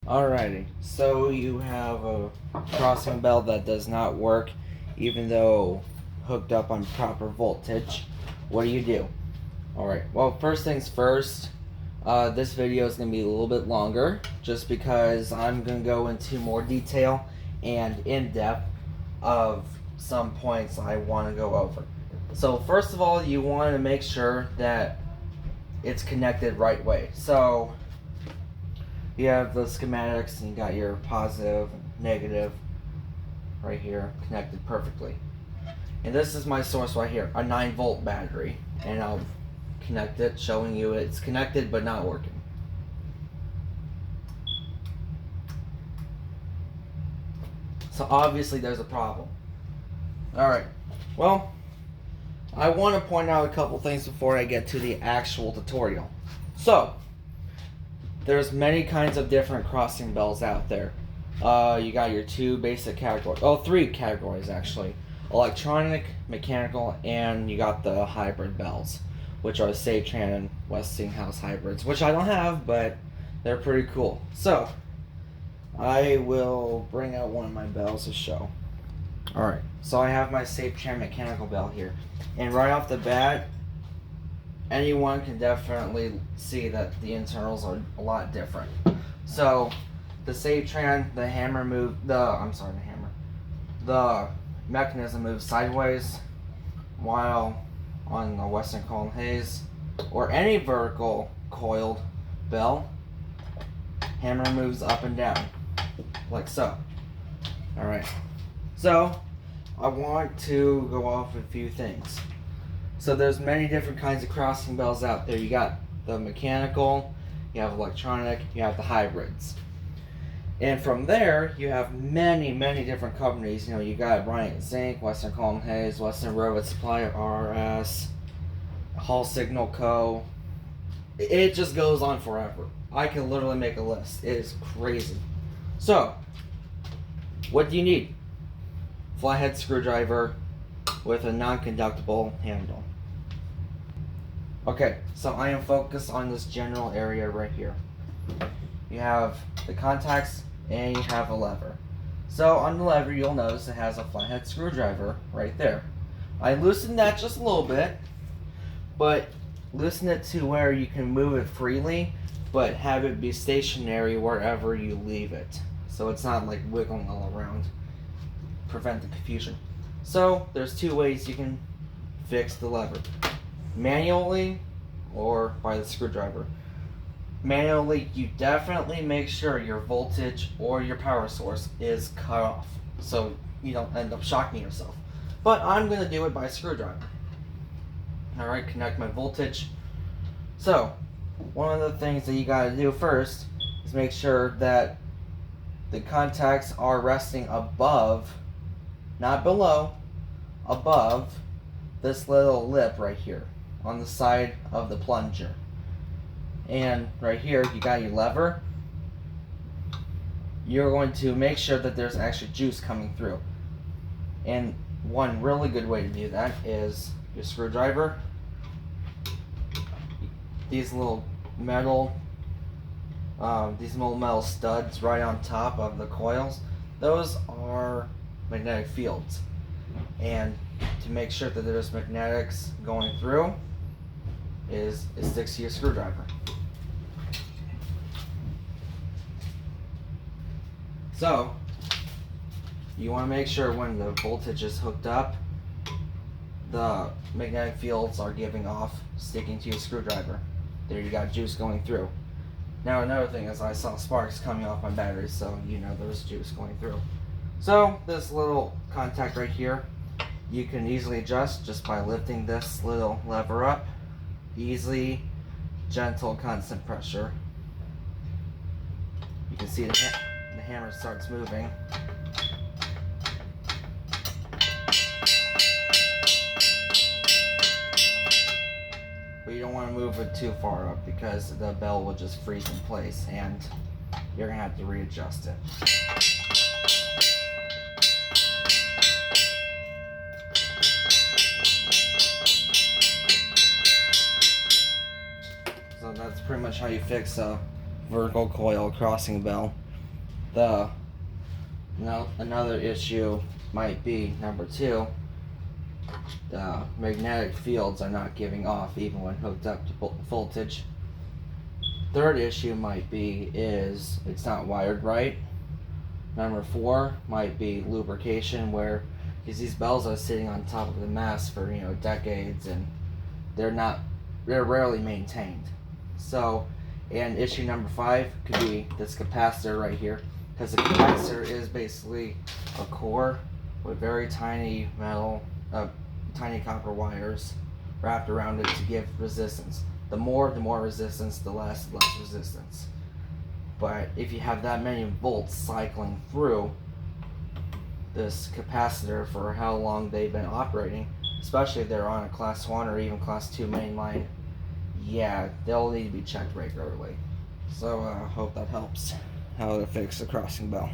Alrighty, so you have a crossing bell that does not work even though hooked up on proper voltage. What do? Alright, well, first things first, this video is going to be a little bit longer just because I'm going to go into more detail and in depth of some points I want to go over. So, first of all, you want to make sure that it's connected right way. So, you have the schematics and you got your positive and negative right here connected perfectly. And this is my source right here, a 9-volt battery. And I'll connect it, showing you it's connected but not working. So obviously there's a problem. Alright, well, I want to point out a couple things before I get to the actual tutorial. So, there's many kinds of different crossing bells out there. You got your two basic categories. Oh, three categories actually. Electronic, mechanical, and you got the hybrid bells, which are Save-Tran and Westinghouse hybrids, which I don't have, but they're pretty cool. So, I will bring out one of my bells to show. Alright, so I have my Save-Tran mechanical bell here. And right off the bat, anyone can definitely see that the internals are a lot different. So, the Save-Tran, the mechanism moves sideways, while on the Western Column Hayes, or any vertical coiled bell, hammer moves up and down, like so. Alright, so I want to go off a few things. So there's many different kinds of crossing bells out there. You got the mechanical, you have electronic, you have the hybrids. And from there, you have many, many different companies. You know, you got Bryant Zink, Western Column Hayes, Western Railroad Supply, RS, Hall Signal Co. It just goes on forever. I can literally make a list. It is crazy. So, what do you need? Flathead screwdriver with a non-conductible handle. Okay, so I am focused on this general area right here. You have the contacts and you have a lever. So on the lever you'll notice it has a flathead screwdriver right there. I loosened that just a little bit, but loosen it to where you can move it freely, but have it be stationary wherever you leave it. So it's not like wiggling all around. Prevent the confusion. So there's two ways you can fix the lever. Manually or by the screwdriver. Manually, you definitely make sure your voltage or your power source is cut off so you don't end up shocking yourself. But I'm going to do it by screwdriver. Alright, connect my voltage. So, one of the things that you got to do first is make sure that the contacts are resting above, not below, above this little lip right here on the side of the plunger. And right here you got your lever. You're going to make sure that there's actually juice coming through. And one really good way to do that is your screwdriver. These little metal studs right on top of the coils, those are magnetic fields. And to make sure that there's magnetics going through, it sticks to your screwdriver. So, you want to make sure when the voltage is hooked up, the magnetic fields are giving off, sticking to your screwdriver. There you got juice going through. Now another thing is I saw sparks coming off my battery, so you know there's juice going through. So, this little contact right here, you can easily adjust just by lifting this little lever up. Easy, gentle, constant pressure. You can see the hammer starts moving. But you don't want to move it too far up because the bell will just freeze in place and you're going to have to readjust it. So that's pretty much how you fix a vertical coil crossing bell. The now another issue might be number 2. The magnetic fields are not giving off even when hooked up to voltage. Third issue might be is it's not wired right. Number 4 might be lubrication, where because these bells are sitting on top of the mast for decades, and they're rarely maintained. So, and issue number 5 could be this capacitor right here, because the capacitor is basically a core with very tiny metal, tiny copper wires wrapped around it to give resistance. The more resistance, the less resistance. But if you have that many volts cycling through this capacitor for how long they've been operating, especially if they're on a class 1 or even class 2 main line, yeah, they'll need to be checked regularly. So hope that helps how to fix the crossing bell.